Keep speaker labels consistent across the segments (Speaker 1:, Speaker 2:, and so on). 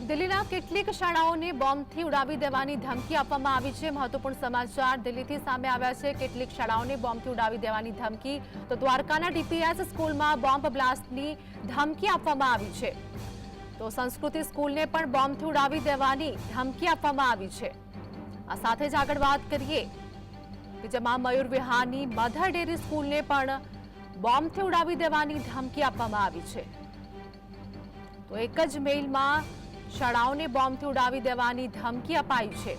Speaker 1: દિલ્હીના કેટલીક શાળાઓને બોમ્બથી ઉડાવી દેવાની ધમકી આપવામાં આવી છે। મહત્વપૂર્ણ સમાચાર દિલ્હીથી સામે આવ્યા છે। કેટલીક શાળાઓને બોમ્બથી ઉડાવી દેવાની ધમકી। તો દ્વારકાના ડીપીએસ સ્કૂલમાં બોમ્બ બ્લાસ્ટની ધમકી આપવામાં આવી છે। તો સંસ્કૃતિ સ્કૂલને પણ બોમ્બથી ઉડાવી દેવાની ધમકી આપવામાં આવી છે। આ સાથે જ આગળ વાત કરીએ કે જેમાં મયુર વિહારની મધર ડેરી સ્કૂલને પણ બોમ્બથી ઉડાવી દેવાની ધમકી આપવામાં આવી છે। તો એક જ મેઇલમાં શાળાઓને બોમ્બથી ઉડાવી દેવાની ધમકી અપાઈ છે।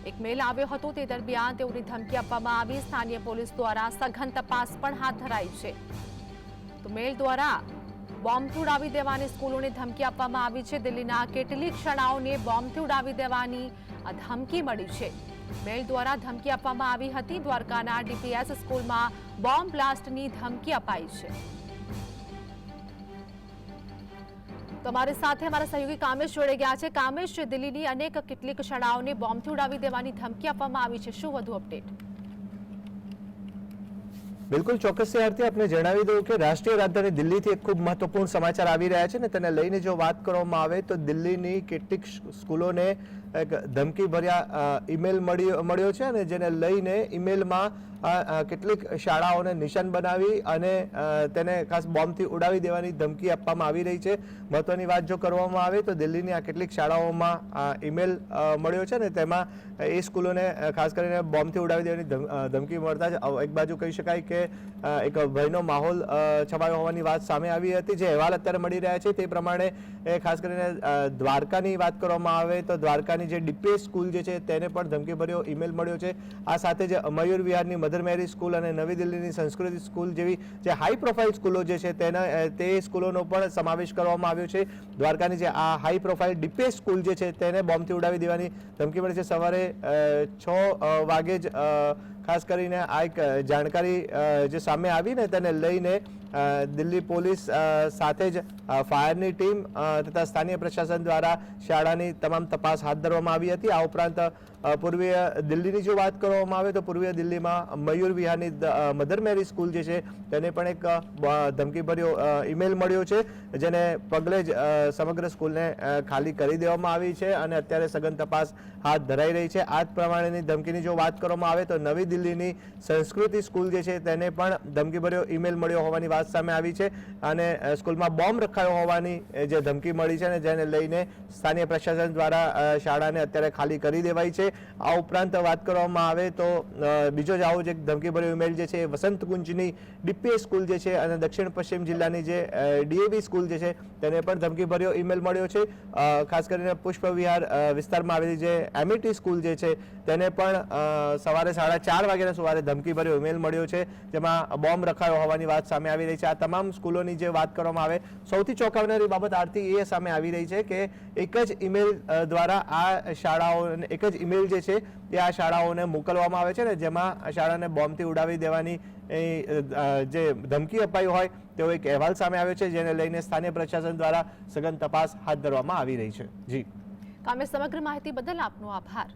Speaker 1: એક મેલ આવ્યો હતો તે દરમિયાન તેઓની ધમકી આપવામાં આવી। સ્થાનિય પોલીસ દ્વારા સઘન તપાસ પણ હાથ ધરાઈ છે। તો મેલ દ્વારા બોમ્બથી ઉડાવી દેવાની સ્કૂલોને ધમકી આપવામાં આવી છે। દિલ્હીના કેટલીક શાળાઓને બોમ્બથી ઉડાવી દેવાની ધમકી મળી છે। મેલ દ્વારા ધમકી આપવામાં આવી હતી। દ્વારકાના ડીપીએસ સ્કૂલમાં બોમ્બ બ્લાસ્ટની ધમકી અપાઈ છે। તો અમારી સાથે અમારા સહયોગી કામેશ જોડાઈ ગયા છે। કામેશ, દિલ્હીની અનેક કેટલીક શાળાઓને બોમ્બથી ઉડાવી દેવાની ધમકી આપવામાં આવી છે, શું વધુ અપડેટ?
Speaker 2: બિલકુલ ચોક્કસથી આરતી આપને જણાવી દઉં કે રાષ્ટ્રીય રાજધાની દિલ્હીથી એક ખૂબ મહત્વપૂર્ણ સમાચાર આવી રહ્યા છે ને તેને લઈને જો વાત કરવામાં આવે તો દિલ્હીની કેટલીક સ્કૂલોને એક ધમકીભર્યા ઈમેલ મળ્યો છે અને જેને લઈને ઈમેલમાં કેટલીક શાળાઓને નિશાન બનાવી અને તેને ખાસ બોમ્બથી ઉડાવી દેવાની ધમકી આપવામાં આવી રહી છે। મહત્વની વાત જો કરવામાં આવે તો દિલ્હીની આ કેટલીક શાળાઓમાં ઈમેલ મળ્યો છે ને તેમાં એ સ્કૂલોને ખાસ કરીને બોમ્બથી ઉડાવી દેવાની ધમકી મળતા જ એક બાજુ કહી શકાય કે એક ભયનો માહોલ છવાયો હોવાની વાત સામે આવી હતી। જે અહેવાલ અત્યારે મળી રહ્યા છે તે પ્રમાણે ખાસ કરીને દ્વારકાની વાત કરવામાં આવે તો દ્વારકાની જે ડીપીએસ સ્કૂલ જે છે તેને પણ ધમકીભર્યો ઈમેલ મળ્યો છે। આ સાથે જ મયુર વિહારની મધર મેરી સ્કૂલ અને નવી દિલ્હીની સંસ્કૃતિ સ્કૂલ જેવી જે હાઈ પ્રોફાઇલ સ્કૂલો જે છે તે સ્કૂલોનો પણ સમાવેશ કરવામાં આવ્યો છે। દ્વારકાની જે આ હાઈ પ્રોફાઇલ ડીપીએસ સ્કૂલ જે છે તેને બોમ્બથી ઉડાવી દેવાની ધમકી મળી છે। સવારે 6 વાગે જ ખાસ કરીને આ એક જાણકારી જે સામે આવી ને તેને લઈને દિલ્હી પોલીસ સાથે જ ફાયરની ટીમ તથા સ્થાનિય પ્રશાસન દ્વારા શાળાની તમામ તપાસ હાથ ધરવામાં આવી હતી। આ ઉપરાંત પૂર્વીય દિલ્હીની જો વાત કરવામાં આવે તો પૂર્વીય દિલ્હીમાં મયુર વિહારની મધર મેરી સ્કૂલ જે છે તેને પણ એક ધમકીભર્યો ઈમેલ મળ્યો છે જેને પગલે જ સમગ્ર સ્કૂલને ખાલી કરી દેવામાં આવી છે અને અત્યારે સઘન તપાસ હાથ ધરાઈ રહી છે। આ જ પ્રમાણેની ધમકીની જો વાત કરવામાં આવે તો નવી દિલ્હીની સંસ્કૃતિ સ્કૂલ જે છે તેને પણ ધમકીભર્યો ઈમેલ મળ્યો હોવાની વાત સામે આવી છે અને સ્કૂલમાં બોમ્બ રખાયો હોવાની જે ધમકી મળી છે અને જેને લઈને સ્થાનિય પ્રશાસન દ્વારા શાળાને અત્યારે ખાલી કરી દેવાઈ છે। આ ઉપરાંત વાત કરવામાં આવે તો બીજો જ આવો જ એક ધમકીભર્યો ઈમેલ જે છે વસંત કુંજની ડીપીએસ સ્કૂલ જે છે અને દક્ષિણ પશ્ચિમ જિલ્લાની જે ડીએવી સ્કૂલ જે છે તેને પણ ધમકીભર્યો ઈમેલ મળ્યો છે। ખાસ કરીને પુષ્પ વિહાર વિસ્તારમાં આવેલી જે એમિટી સ્કૂલ જે છે તેને પણ સવારે 4:30 વાગ્યાના સુમારે ધમકીભર્યો ઈમેલ મળ્યો છે જેમાં બોમ્બ રખાયો હોવાની વાત સામે આવી રહી છે। આ તમામ સ્કૂલોની જે વાત કરવામાં આવે સૌથી ચોંકાવનારી બાબત આરતી એ સામે આવી રહી છે કે એક જ ઈમેલ દ્વારા આ શાળાઓને એક જ ઈમેલ જે છે તે આ શાળાઓને મોકલવામાં આવે છે ને જેમાં શાળાને બોમ્બથી ઉડાવી દેવાની જે ધમકી અપાઈ હોય તેવો એક અહેવાલ સામે આવ્યો છે જેને લઈને સ્થાનિય પ્રશાસન દ્વારા સઘન તપાસ હાથ ધરવામાં આવી રહી છે। જી
Speaker 1: કામે સમગ્ર માહિતી બદલ આપનો આભાર।